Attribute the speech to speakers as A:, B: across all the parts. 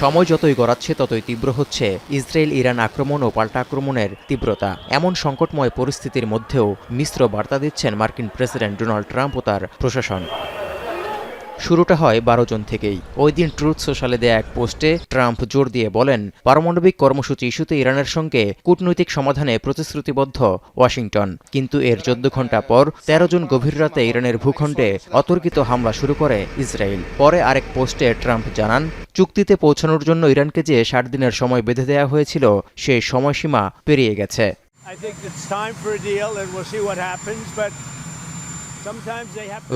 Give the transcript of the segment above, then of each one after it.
A: সময় যতই গড়াচ্ছে ততই তীব্র হচ্ছে ইসরায়েল ইরান আক্রমণ ও পাল্টা আক্রমণের তীব্রতা। এমন সংকটময় পরিস্থিতির মধ্যেও মিশ্র বার্তা দিচ্ছেন মার্কিন প্রেসিডেন্ট ডোনাল্ড ট্রাম্প ও তার প্রশাসন। শুরুটা হয় 12 জন থেকেই। ওই দিন ট্রুথ সোশ্যালে দেয়া এক পোস্টে ট্রাম্প জোর দিয়ে বলেন, পারমাণবিক কর্মসূচি ইস্যুতে ইরানের সঙ্গে কূটনৈতিক সমাধানে প্রতিশ্রুতিবদ্ধ ওয়াশিংটন। কিন্তু এর 14 ঘণ্টা পর 13 জুন গভীর রাতে ইরানের ভূখণ্ডে অতর্কিত হামলা শুরু করে ইসরায়েল। পরে আরেক পোস্টে ট্রাম্প জানান, চুক্তিতে পৌঁছানোর জন্য ইরানকে যে 60 দিনের সময় বেঁধে দেওয়া হয়েছিল সেই সময়সীমা পেরিয়ে গেছে।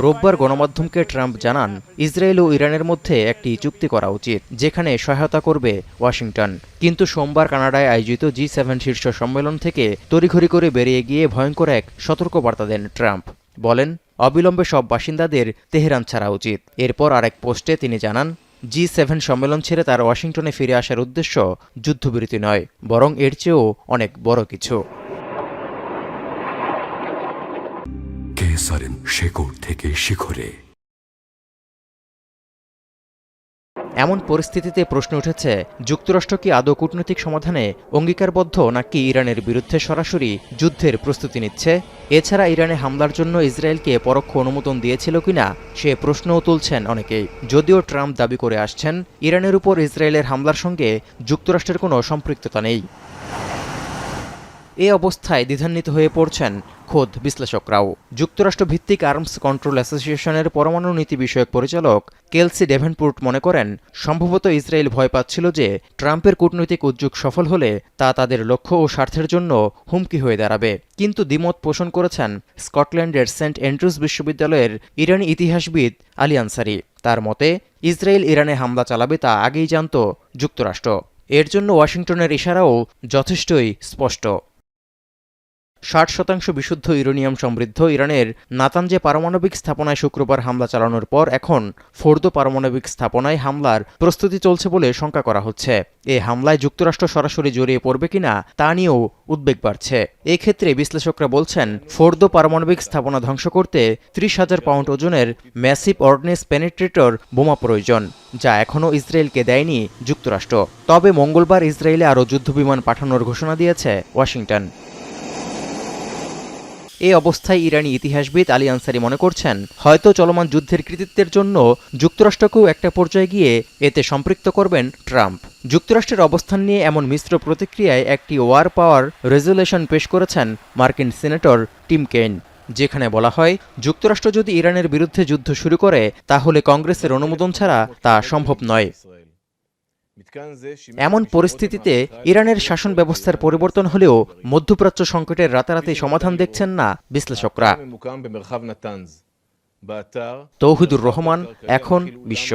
A: রোববার গণমাধ্যমকে ট্রাম্প জানান, ইসরায়েল ও ইরানের মধ্যে একটি চুক্তি করা উচিত, যেখানে সহায়তা করবে ওয়াশিংটন। কিন্তু সোমবার কানাডায় আয়োজিত G7 শীর্ষ সম্মেলন থেকে তড়িঘড়ি করে বেরিয়ে গিয়ে ভয়ঙ্কর এক সতর্কবার্তা দেন ট্রাম্প। বলেন, অবিলম্বে সব বাসিন্দাদের তেহরান ছাড়া উচিত। এরপর আরেক পোস্টে তিনি জানান, G7 সম্মেলন ছেড়ে তার ওয়াশিংটনে ফিরে আসার উদ্দেশ্য যুদ্ধবিরতি নয়, বরং এর চেয়েও অনেক বড় কিছু। শেকড় থেকে শিখরে। এমন পরিস্থিতিতে প্রশ্ন উঠেছে, যুক্তরাষ্ট্র কি আদৌ কূটনৈতিক সমাধানে অঙ্গীকারবদ্ধ, নাকি ইরানের বিরুদ্ধে সরাসরি যুদ্ধের প্রস্তুতি নিচ্ছে? এছাড়া ইরানে হামলার জন্য ইসরায়েলকে পরোক্ষ অনুমোদন দিয়েছিল কিনা সে প্রশ্নও তুলছেন অনেকেই। যদিও ট্রাম্প দাবি করে আসছেন, ইরানের উপর ইসরায়েলের হামলার সঙ্গে যুক্তরাষ্ট্রের কোনো সম্পৃক্ততা নেই। এ অবস্থায় দ্বিধান্বিত হয়ে পড়ছেন খোদ বিশ্লেষকরাও। যুক্তরাষ্ট্র ভিত্তিক আর্মস কন্ট্রোল অ্যাসোসিয়েশনের পরমাণু নীতি বিষয়ক পরিচালক কেলসি ডেভেনপোর্ট মনে করেন, সম্ভবত ইসরায়েল ভয় পাচ্ছিল যে ট্রাম্পের কূটনৈতিক উদ্যোগ সফল হলে তা তাদের লক্ষ্য ও স্বার্থের জন্য হুমকি হয়ে দাঁড়াবে। কিন্তু দ্বিমত পোষণ করেছেন স্কটল্যান্ডের সেন্ট অ্যান্ড্রুজ বিশ্ববিদ্যালয়ের ইরানি ইতিহাসবিদ আলী আনসারি। তার মতে, ইসরায়েল ইরানে হামলা চালাবে তা আগেই জানত যুক্তরাষ্ট্র। এর জন্য ওয়াশিংটনের ইশারাও যথেষ্টই স্পষ্ট। 60% বিশুদ্ধ ইউরেনিয়াম সমৃদ্ধ ইরানের নাতানজে পারমাণবিক স্থাপনায় শুক্রবার হামলা চালানোর পর এখন ফোর্দো পারমাণবিক স্থাপনায় হামলার প্রস্তুতি চলছে বলে শঙ্কা করা হচ্ছে। এ হামলায় যুক্তরাষ্ট্র সরাসরি জড়িয়ে পড়বে কিনা তা নিয়েও উদ্বেগ বাড়ছে। এক্ষেত্রে বিশ্লেষকরা বলছেন, ফোর্দো পারমাণবিক স্থাপনা ধ্বংস করতে 30,000 পাউন্ড ওজনের ম্যাসিভ অর্ডিন্যান্স পেনিট্রেটর বোমা প্রয়োজন, যা এখনও ইসরায়েলকে দেয়নি যুক্তরাষ্ট্র। তবে মঙ্গলবার ইসরায়েলে আরও যুদ্ধবিমান পাঠানোর ঘোষণা দিয়েছে ওয়াশিংটন। এই অবস্থায় ইরানি ইতিহাসবিদ আলী আনসারি মনে করছেন, হয়তো চলমান যুদ্ধের কৃতিত্বের জন্য যুক্তরাষ্ট্রকেও একটা পর্যায়ে গিয়ে এতে সম্পৃক্ত করবেন ট্রাম্প। যুক্তরাষ্ট্রের অবস্থান নিয়ে এমন মিশ্র প্রতিক্রিয়ায় একটি ওয়ার পাওয়ার রেজুলেশন পেশ করেছেন মার্কিন সিনেটর টিম কেইন, যেখানে বলা হয়, যুক্তরাষ্ট্র যদি ইরানের বিরুদ্ধে যুদ্ধ শুরু করে তাহলে কংগ্রেসের অনুমোদন ছাড়া তা সম্ভব নয়। এমন পরিস্থিতিতে ইরানের শাসন ব্যবস্থার পরিবর্তন হলেও মধ্যপ্রাচ্য সংকটের রাতারাতি সমাধান দেখছেন না বিশ্লেষকরা। তৌহিদুর রহমান, এখন বিশ্ব।